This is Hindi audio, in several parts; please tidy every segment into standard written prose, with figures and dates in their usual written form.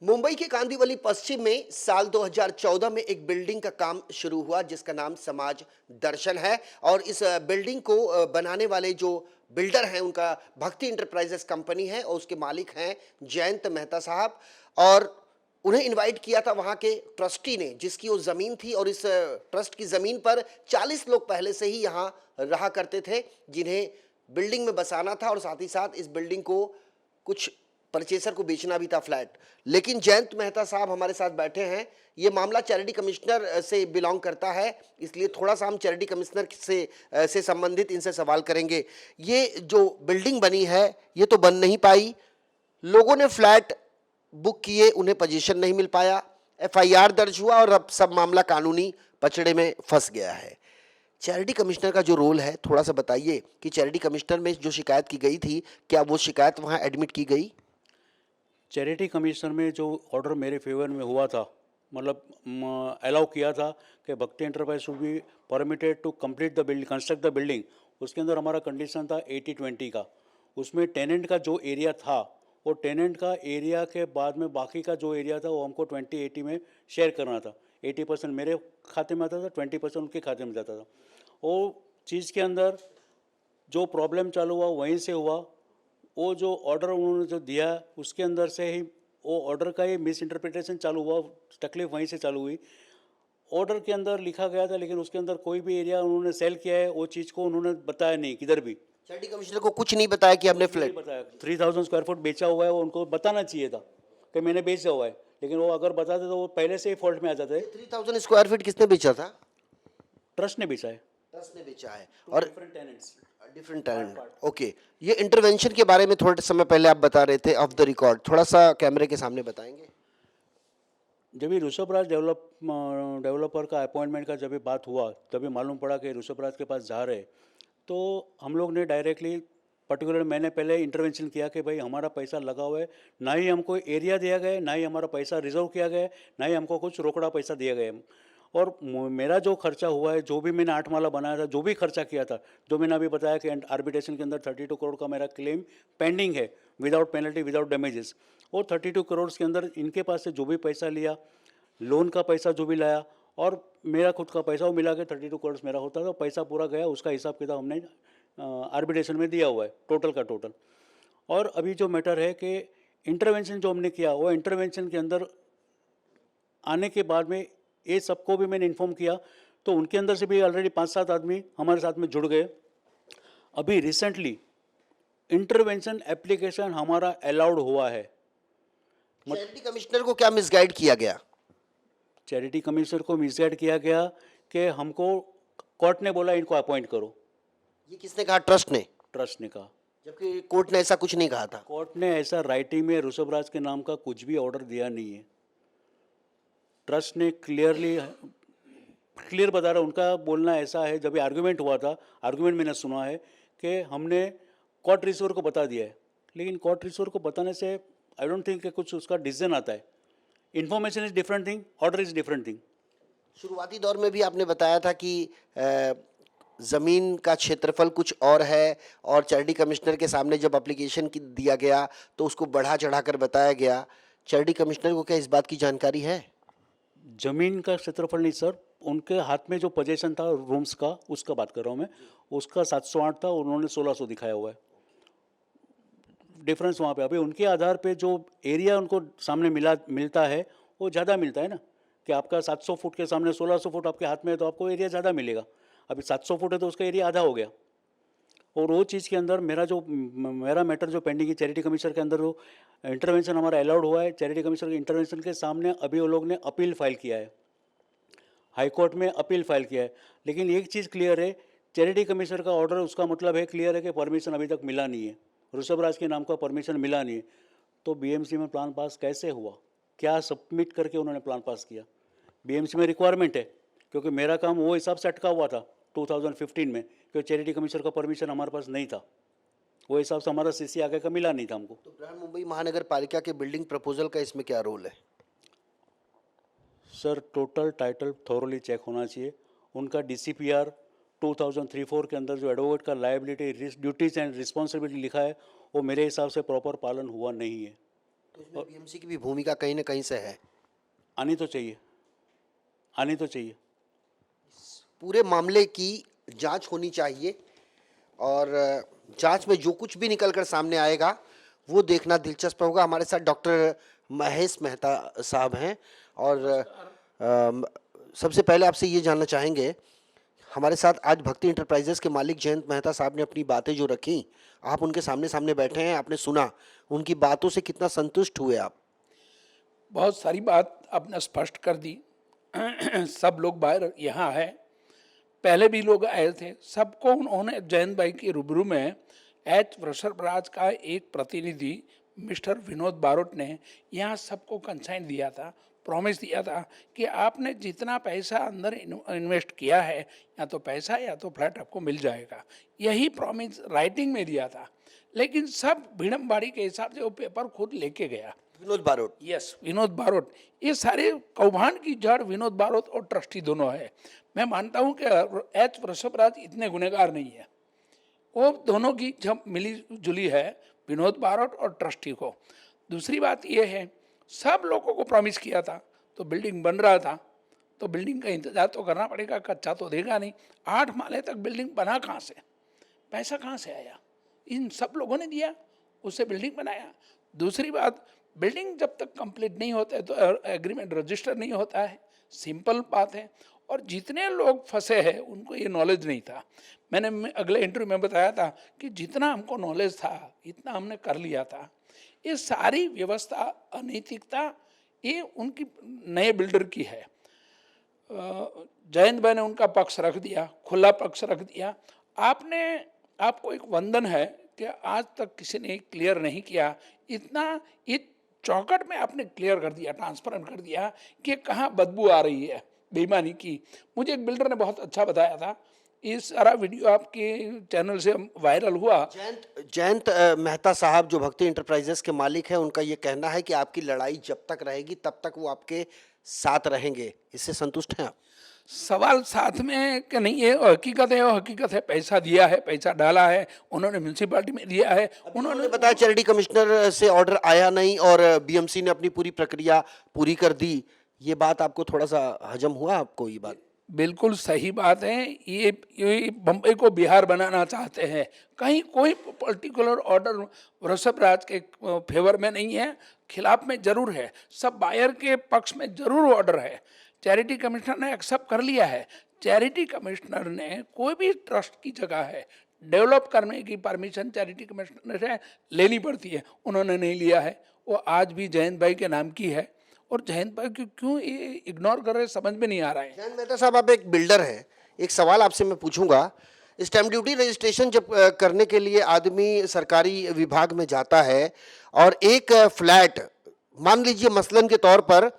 मुंबई के कांदिवली पश्चिम में साल 2014 में एक बिल्डिंग का काम शुरू हुआ जिसका नाम समाज दर्शन है। और इस बिल्डिंग को बनाने वाले जो बिल्डर हैं उनका भक्ति इंटरप्राइजेस कंपनी है और उसके मालिक हैं जयंत मेहता साहब। और उन्हें इनवाइट किया था वहां के ट्रस्टी ने जिसकी वो जमीन थी। और इस ट्रस्ट की जमीन पर 40 लोग पहले से ही यहाँ रहा करते थे जिन्हें बिल्डिंग में बसाना था और साथ ही साथ इस बिल्डिंग को कुछ परचेसर को बेचना भी था फ्लैट। लेकिन जयंत मेहता साहब हमारे साथ बैठे हैं। ये मामला चैरिटी कमिश्नर से बिलोंग करता है, इसलिए थोड़ा सा हम चैरिटी कमिश्नर से संबंधित इनसे सवाल करेंगे। ये जो बिल्डिंग बनी है ये तो बन नहीं पाई, लोगों ने फ्लैट बुक किए, उन्हें पोजीशन नहीं मिल पाया, एफआईआर दर्ज हुआ और अब सब मामला कानूनी पचड़े में फंस गया है। चैरिटी कमिश्नर का जो रोल है थोड़ा सा बताइए कि चैरिटी कमिश्नर में जो शिकायत की गई थी क्या वो शिकायत वहां एडमिट की गई? चैरिटी कमिश्नर में जो ऑर्डर मेरे फेवर में हुआ था, मतलब अलाउ किया था कि Bhakti enterprise should be permitted to complete the building, construct the building. उसके अंदर हमारा कंडीशन था 80-20 का। उसमें टेनेंट का जो एरिया था वो टेनेंट का एरिया के बाद में बाकी का जो एरिया था वो हमको 20-80 में शेयर करना था। 80% मेरे खाते में आता था, 20% उनके खाते में जाता था। वो चीज़ के अंदर जो प्रॉब्लम चालू हुआ वहीं से हुआ। वो जो ऑर्डर उन्होंने जो दिया उसके अंदर से ही वो ऑर्डर का ही मिस इंटरप्रिटेशन चालू हुआ, तकलीफ वहीं से चालू हुई। ऑर्डर के अंदर लिखा गया था लेकिन उसके अंदर कोई भी एरिया उन्होंने सेल किया है वो चीज़ को उन्होंने बताया नहीं किधर भी। चैरिटी कमिश्नर को कुछ नहीं बताया कि हमने कुछ भी नहीं फ्लैट। बताया। 3000 स्क्वायर फुट बेचा हुआ है, वो उनको बताना चाहिए था कि मैंने बेचा हुआ है, लेकिन वो अगर बताते तो वो पहले से ही फॉल्ट में आ जाते। 3000 स्क्वायर फीट किसने बेचा था? ट्रस्ट ने बेचा है। ट्रस्ट ने बेचा है और different tenants. Different talent. Okay, ये इंटरवेंशन के बारे में थोड़े समय पहले आप बता रहे थे ऑफ द रिकॉर्ड, थोड़ा सा कैमरे के सामने बताएंगे? जब ये ऋषभ राज डेवलपर का अपॉइंटमेंट का जब ये बात हुआ तभी मालूम पड़ा कि ऋषभ राज के पास जा रहे, तो हम लोग ने डायरेक्टली पर्टिकुलर मैंने पहले इंटरवेंशन किया कि भाई हमारा पैसा लगा हुआ है, ना ही हमको एरिया दिया गया है, ना ही हमारा पैसा रिजर्व किया गया है, ना ही हमको कुछ रोकड़ा पैसा दिया गया है। और मेरा जो खर्चा हुआ है, जो भी मैंने 8 माला बनाया था, जो भी खर्चा किया था, जो मैंने अभी बताया कि आर्बिट्रेशन के अंदर 32 करोड़ का मेरा क्लेम पेंडिंग है विदाउट पेनल्टी विदाउट डैमेजेस। और 32 करोड़ के अंदर इनके पास से जो भी पैसा लिया, लोन का पैसा जो भी लाया और मेरा खुद का पैसा, वो मिला के 32 करोड़ मेरा होता था। पैसा पूरा गया, उसका हिसाब किताब हमने आर्बिट्रेशन में दिया हुआ है, टोटल का टोटल। और अभी जो मैटर है कि इंटरवेंशन जो हमने किया, वो इंटरवेंशन के अंदर आने के बाद में ये सबको भी मैंने इन्फॉर्म किया, तो उनके अंदर से भी ऑलरेडी 5-7 आदमी हमारे साथ में जुड़ गए। अभी रिसेंटली इंटरवेंशन एप्लीकेशन हमारा अलाउड हुआ है। चैरिटी कमिश्नर को क्या मिसगाइड किया गया? चैरिटी कमिश्नर को मिसगाइड किया गया कि हमको कोर्ट ने बोला इनको अपॉइंट करो। ये किसने कहा? ट्रस्ट ने? ट्रस्ट ने कहा। जबकि कोर्ट ने ऐसा कुछ नहीं कहा था। कोर्ट ने ऐसा राइटिंग में ऋषभ राज के नाम का कुछ भी ऑर्डर दिया नहीं है। ट्रस्ट ने क्लियर बता रहा, उनका बोलना ऐसा है, जब आर्गुमेंट हुआ था, आर्गुमेंट मैंने सुना है कि हमने कोर्ट रिसीवर को बता दिया है, लेकिन कोर्ट रिसीवर को बताने से आई डोंट थिंक कि कुछ उसका डिसीजन आता है। Information is different thing, order is different thing. शुरुआती दौर में भी आपने बताया था कि जमीन का क्षेत्रफल कुछ और है और चैरिटी कमिश्नर के सामने जब एप्लीकेशन की दिया गया तो उसको बढ़ा चढ़ाकर बताया गया। चैरिटी कमिश्नर को क्या इस बात की जानकारी है? जमीन का क्षेत्रफल नहीं सर, उनके हाथ में जो पोजेशन था रूम्स का, उसका बात कर रहा हूँ मैं। उसका 708 था, उन्होंने 1600 दिखाया हुआ है। डिफरेंस वहाँ पे, अभी उनके आधार पे जो एरिया उनको सामने मिलता है वो ज़्यादा मिलता है ना, कि आपका 700 फुट के सामने 1600 फुट आपके हाथ में है तो आपको एरिया ज़्यादा मिलेगा। अभी 700 फुट है तो उसका एरिया आधा हो गया। और वो चीज़ के अंदर मेरा मैटर जो पेंडिंग है चैरिटी कमिश्नर के अंदर, वो इंटरवेंशन हमारा अलाउड हुआ है। चैरिटी कमिश्नर के इंटरवेंशन के सामने अभी वो लोग ने अपील फाइल किया है, हाई कोर्ट में अपील फाइल किया है। लेकिन एक चीज़ क्लियर है, चैरिटी कमिश्नर का ऑर्डर उसका मतलब है क्लियर है कि परमिशन अभी तक मिला नहीं है, ऋषभ राज के नाम का परमिशन मिला नहीं है। तो बीएमसी में प्लान पास कैसे हुआ, क्या सबमिट करके उन्होंने प्लान पास किया? बीएमसी में रिक्वायरमेंट है, क्योंकि मेरा काम वो हिसाब से अटका हुआ था 2015 में, क्योंकि चैरिटी कमिश्नर का परमिशन हमारे पास नहीं था, वो हिसाब से हमारा सीसी आगे का मिला नहीं था हमको। तो बृहन महानगर पालिका के बिल्डिंग प्रपोजल का इसमें क्या रोल है? Sir total title thoroughly check होना चाहिए। उनका DCPR 2003-4 के अंदर जो एडवोकेट का लायबिलिटी ड्यूटीज एंड रिस्पॉन्सिबिलिटी लिखा है वो मेरे हिसाब से प्रॉपर पालन हुआ नहीं है। इसमें बीएमसी की भी भूमिका कहीं ना कहीं से है। आनी तो चाहिए, आनी तो चाहिए। पूरे मामले की जांच होनी चाहिए और जांच में जो कुछ भी निकलकर सामने आएगा वो देखना दिलचस्प होगा। हमारे साथ डॉक्टर महेश मेहता साहब हैं और सबसे पहले आपसे ये जानना चाहेंगे, हमारे साथ आज भक्ति इंटरप्राइजेस के मालिक जयंत मेहता साहब ने अपनी बातें जो रखी, आप उनके सामने सामने बैठे हैं, आपने सुना, उनकी बातों से कितना संतुष्ट हुए आप? बहुत सारी बात आपने स्पष्ट कर दी। सब लोग बाहर यहाँ है, पहले भी लोग आए थे, सबको उन्होंने जयंत भाई के रूबरू में एच वृषभराज का एक प्रतिनिधि मिस्टर विनोद बारोट ने यहाँ सबको कंसाइन दिया था, प्रॉमिस दिया था कि आपने जितना पैसा अंदर इन्वेस्ट किया है, या तो पैसा या तो फ्लैट आपको मिल जाएगा, यही प्रॉमिस राइटिंग में दिया था। लेकिन सब भिड़मबाड़ी के हिसाब से वो पेपर खुद लेके गया। विनोद बारोट? यस, विनोद बारोट। ये सारे कौभांड की जड़ विनोद बारोट और ट्रस्टी दोनों है। मैं मानता हूँ कि एच वृषभराज इतने गुनहगार नहीं है, वो दोनों की जब मिली जुली है विनोद बारोट और ट्रस्टी को। दूसरी बात ये है, सब लोगों को प्रॉमिस किया था, तो बिल्डिंग बन रहा था, तो बिल्डिंग का इंतजार तो करना पड़ेगा, कच्चा तो देगा नहीं। 8 माले तक बिल्डिंग बना कहाँ से, पैसा कहाँ से आया? इन सब लोगों ने दिया, उससे बिल्डिंग बनाया। दूसरी बात, बिल्डिंग जब तक कंप्लीट नहीं होता है तो एग्रीमेंट रजिस्टर नहीं होता है, सिंपल बात है। और जितने लोग फंसे हैं उनको ये नॉलेज नहीं था। मैंने अगले इंटरव्यू में बताया था कि जितना हमको नॉलेज था इतना हमने कर लिया था। ये सारी व्यवस्था, अनैतिकता, ये उनकी नए बिल्डर की है। जयंत भाई ने उनका पक्ष रख दिया, खुला पक्ष रख दिया। आपको एक वंदन है कि आज तक किसी ने क्लियर नहीं किया, इतना ये चौकट में आपने क्लियर कर दिया, ट्रांसपेरेंट कर दिया कि कहाँ बदबू आ रही है बेईमानी की। मुझे एक बिल्डर ने बहुत अच्छा बताया था, इस सारा वीडियो आपके चैनल से वायरल हुआ। जयंत मेहता साहब जो भक्ति इंटरप्राइजेस के मालिक हैं, उनका ये कहना है कि आपकी लड़ाई जब तक रहेगी तब तक वो आपके साथ रहेंगे। इससे संतुष्ट हैं आप? सवाल साथ में कि नहीं, ये हकीकत है, वो हकीकत है। पैसा दिया है, पैसा डाला है, उन्होंने म्यूनसिपालिटी में दिया है। उन्होंने बताया चैरिटी कमिश्नर से ऑर्डर आया नहीं और बीएमसी ने अपनी पूरी प्रक्रिया पूरी कर दी। ये बात आपको थोड़ा सा हजम हुआ आपको? ये बात बिल्कुल सही बात है। ये बम्बई को बिहार बनाना चाहते हैं। कहीं कोई पर्टिकुलर ऑर्डर वृषभराज के फेवर में नहीं है, खिलाफ में जरूर है। सब बायर के पक्ष में जरूर ऑर्डर है। चैरिटी कमिश्नर ने एक्सेप्ट कर लिया है। चैरिटी कमिश्नर ने कोई भी ट्रस्ट की जगह है डेवलप करने की परमिशन चैरिटी कमिश्नर से लेनी पड़ती है, उन्होंने नहीं लिया है। वो आज भी जयंत भाई के नाम की है और जयंत भाई क्यों ये इग्नोर कर रहे, समझ में नहीं आ रहा है। जयंत मेहता साहब, आप एक बिल्डर हैं, एक सवाल आपसे मैं पूछूंगा। स्टैम्प ड्यूटी रजिस्ट्रेशन जब करने के लिए आदमी सरकारी विभाग में जाता है और एक फ्लैट, मान लीजिए मसलन के तौर पर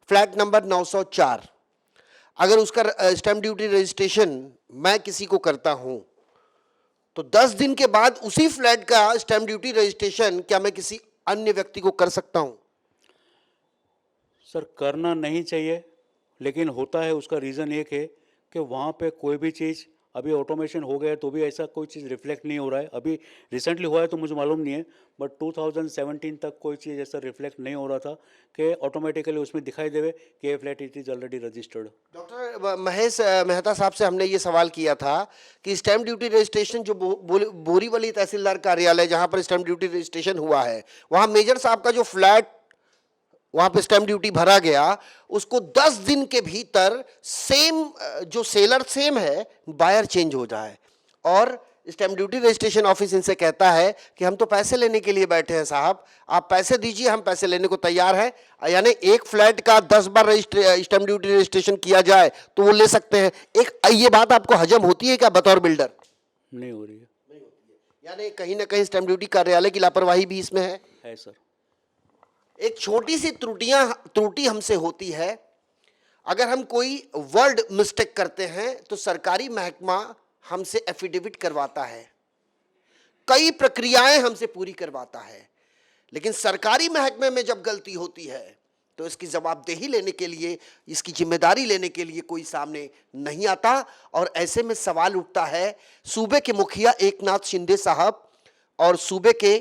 फ्लैट नंबर 904, अगर उसका स्टैम्प ड्यूटी रजिस्ट्रेशन मैं किसी को करता हूं तो 10 दिन के बाद उसी फ्लैट का स्टैम्प ड्यूटी रजिस्ट्रेशन क्या मैं किसी अन्य व्यक्ति को कर सकता हूं? सर, करना नहीं चाहिए, लेकिन होता है। उसका रीज़न एक है कि वहाँ पे कोई भी चीज़, अभी ऑटोमेशन हो गया है तो भी ऐसा कोई चीज़ रिफ्लेक्ट नहीं हो रहा है। अभी रिसेंटली हुआ है तो मुझे मालूम नहीं है, बट 2017 तक कोई चीज़ ऐसा रिफ्लेक्ट नहीं हो रहा था कि ऑटोमेटिकली उसमें दिखाई देवे कि ये flat it is already registered. Doctor Mahesh Mehta साहब से हमने ये सवाल किया था कि स्टैम्प ड्यूटी रजिस्ट्रेशन जो बोरीवली तहसीलदार कार्यालय जहां पर स्टैम्प ड्यूटी रजिस्ट्रेशन हुआ है, वहां मेजर साहब का जो फ्लैट वहां पे स्टैम्प ड्यूटी भरा गया, उसको 10 दिन के भीतर सेम जो सेलर सेम है, बायर चेंज हो जाए और स्टैम्प ड्यूटी रजिस्ट्रेशन ऑफिस इनसे कहता है कि हम तो पैसे लेने के लिए बैठे हैं साहब, आप पैसे दीजिए, हम पैसे लेने को तैयार हैं। यानी एक फ्लैट का 10 बार स्टैम्प ड्यूटी रजिस्ट्रेशन किया जाए तो वो ले सकते हैं। ये बात आपको हजम होती है क्या बतौर बिल्डर? नहीं हो रही है। यानी कहीं ना कहीं स्टैम्प ड्यूटी कार्यालय की लापरवाही भी इसमें है सर। एक छोटी सी त्रुटि हमसे होती है। अगर हम कोई वर्ड मिस्टेक करते हैं तो सरकारी महकमा हमसे एफिडेविट करवाता है, कई प्रक्रियाएं हमसे पूरी करवाता है, लेकिन सरकारी महकमे में जब गलती होती है तो इसकी जवाबदेही लेने के लिए, इसकी जिम्मेदारी लेने के लिए कोई सामने नहीं आता। और ऐसे में सवाल उठता है सूबे के मुखिया एकनाथ शिंदे साहब और सूबे के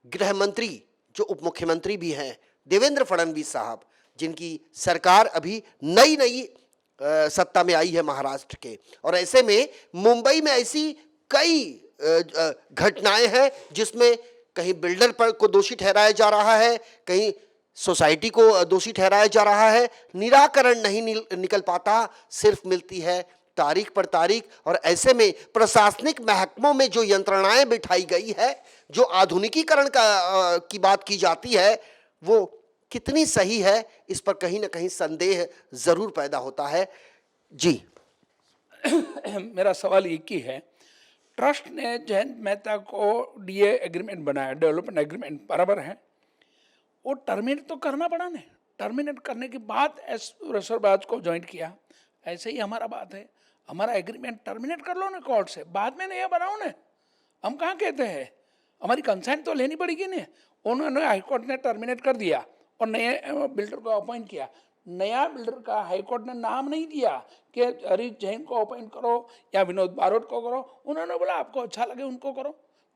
गृह मंत्री जो उप मुख्यमंत्री भी हैं देवेंद्र फडणवीस साहब, जिनकी सरकार अभी नई नई सत्ता में आई है महाराष्ट्र के, और ऐसे में मुंबई में ऐसी कई घटनाएं हैं जिसमें कहीं बिल्डर पर को दोषी ठहराया जा रहा है, कहीं सोसाइटी को दोषी ठहराया जा रहा है। निराकरण नहीं निकल पाता, सिर्फ मिलती है तारीख पर तारीख। और ऐसे में प्रशासनिक महकमों में जो यंत्रणाएं बिठाई गई है, जो आधुनिकीकरण की बात की जाती है, वो कितनी सही है, इस पर कहीं ना कहीं संदेह जरूर पैदा होता है। जी मेरा सवाल एक ही है, ट्रस्ट ने जयंत मेहता को डीए एग्रीमेंट बनाया, डेवलपमेंट एग्रीमेंट, बराबर है, वो टर्मिनेट तो करना पड़ा ने। टर्मिनेट करने के बाद एस रसोबाज को ज्वाइन किया। ऐसे ही हमारा बात है, हमारा एग्रीमेंट टर्मिनेट कर लो ना कोर्ट से, बाद में नया बनाओ ना। हम कहाँ कहते हैं, हमारी कंसेंट तो लेनी पड़ेगी ना। उन्होंने हाईकोर्ट ने टर्मिनेट कर दिया और नए बिल्डर को अपॉइंट किया। नया बिल्डर का हाईकोर्ट ने नाम नहीं दिया कि हरीश जैन को अपॉइंट करो या विनोद बारोट को करो। उन्होंने बोला आपको अच्छा लगे उनको करो।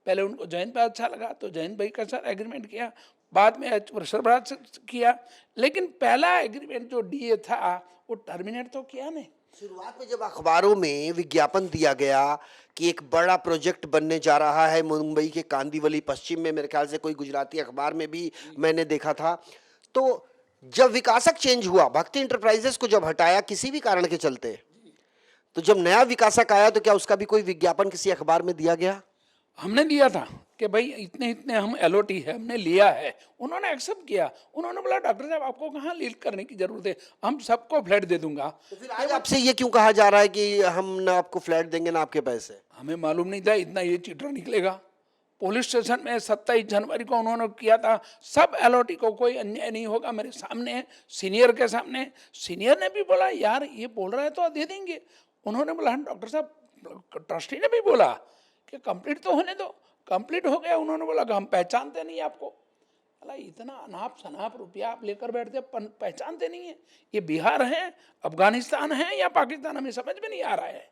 पहले उनको जैन पे अच्छा लगा तो जैन भाई के साथ एग्रीमेंट किया, बाद में वृषभराज से किया, लेकिन पहला एग्रीमेंट जो डीए था वो टर्मिनेट तो किया नहीं। शुरुआत में जब अखबारों में विज्ञापन दिया गया कि एक बड़ा प्रोजेक्ट बनने जा रहा है मुंबई के कांदिवली पश्चिम में, मेरे ख्याल से कोई गुजराती अखबार में भी मैंने देखा था, तो जब विकासक चेंज हुआ, भक्ति इंटरप्राइजेस को जब हटाया किसी भी कारण के चलते, तो जब नया विकासक आया तो क्या उसका भी कोई विज्ञापन किसी अखबार में दिया गया? हमने दिया था कि भाई इतने इतने हम एलओटी है, हमने लिया है। उन्होंने एक्सेप्ट किया। उन्होंने बोला डॉक्टर साहब आपको कहाँ लीड करने की जरूरत है, हम सबको फ्लैट दे दूंगा। तो फिर आज आपसे ये क्यों कहा जा रहा है कि हम ना आपको फ्लैट देंगे ना आपके पैसे? हमें मालूम नहीं था इतना ये चीटर निकलेगा। पुलिस स्टेशन में 27 जनवरी को उन्होंने किया था, सब एलओटी को कोई अन्याय नहीं होगा, मेरे सामने सीनियर के सामने। सीनियर ने भी बोला यार ये बोल रहा है तो दे देंगे। उन्होंने बोला डॉक्टर साहब, ट्रस्टी ने भी बोला कि कंप्लीट तो होने दो। कंप्लीट हो गया, उन्होंने बोला कि हम पहचानते नहीं आपको। अला इतना अनाप शनाप रुपया आप लेकर बैठते, पहचानते नहीं है। ये बिहार है, अफगानिस्तान है या पाकिस्तान, हमें समझ में नहीं आ रहा है।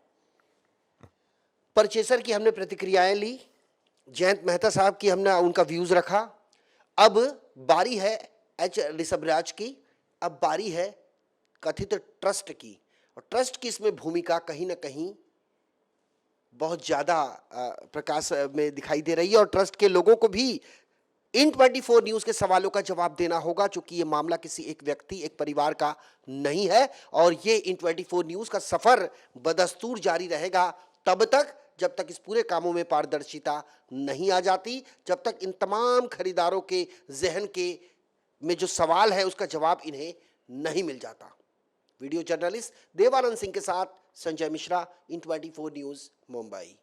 परचेसर की हमने प्रतिक्रियाएं ली, जयंत मेहता साहब की हमने उनका व्यूज रखा। अब बारी है एच ऋषभराज की, अब बारी है कथित ट्रस्ट की। और ट्रस्ट की इसमें भूमिका कहीं ना कहीं बहुत ज्यादा प्रकाश में दिखाई दे रही है, और ट्रस्ट के लोगों को भी इन 24 न्यूज के सवालों का जवाब देना होगा, क्योंकि ये मामला किसी एक व्यक्ति, एक परिवार का नहीं है। और ये इन 24 न्यूज का सफर बदस्तूर जारी रहेगा तब तक जब तक इस पूरे कामों में पारदर्शिता नहीं आ जाती, जब तक इन तमाम खरीदारों के जहन के में जो सवाल है उसका जवाब इन्हें नहीं मिल जाता। वीडियो जर्नलिस्ट देवानंद सिंह के साथ संजय मिश्रा, इन 24 न्यूज, मुंबई।